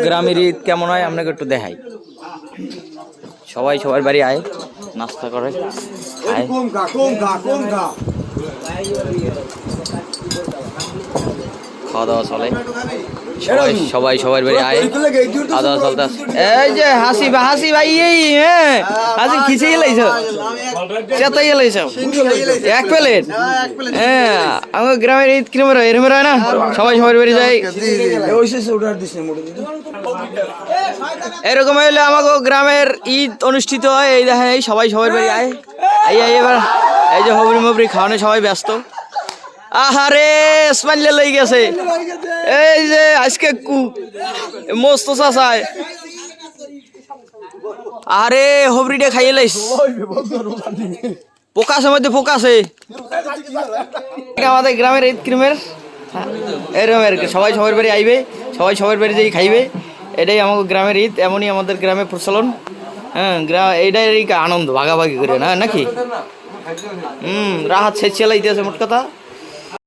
গ্রামের ঈদ কেমন হয় আপনাকে একটু দেখাই। সবাই সবার বাড়ি আয়, নাস্তা করে, খাওয়া দাওয়া চলে, সবাই সবার বাড়ি আয়, খাওয়া দাওয়া চলতে। এই যে হাসি ভাই, এই হ্যাঁ হাসি খিচে লাইছো, চেতাই লাইছো এক প্লেট। হ্যাঁ আমার গ্রামের ঈদ কিরম হয়, এরম হয় না, সবাই সবার বাড়ি যায়। এরকম হইলে আমাকে গ্রামের ঈদ অনুষ্ঠিত হয়। এই দেখেন এই সবাই সবার বাড়ি আয়, এবার এই যে হবরি মবরি খাওয়ানো সবাই ব্যস্ত। আহারে স্মাইল লই গেছে, এই যে আজকে মস্ত চাচায়, আরে হবরিটা খাইয়ে লাইস, পোকাছে মধ্যে পোকাছে। আমাদের গ্রামের ঈদ ক্রিমের এরকম আর কি, সবাই সবার বাড়ি আইবে, সবাই সবার বাড়ি যাই খাইবে। এটাই আমাদের গ্রামের ঈদ, এমনই আমাদের গ্রামের প্রচলন। হ্যাঁ এইটাই আনন্দ ভাগাভাগি করে না নাকি। রাহাত শেষ চালাইতে আছে মোট কথা।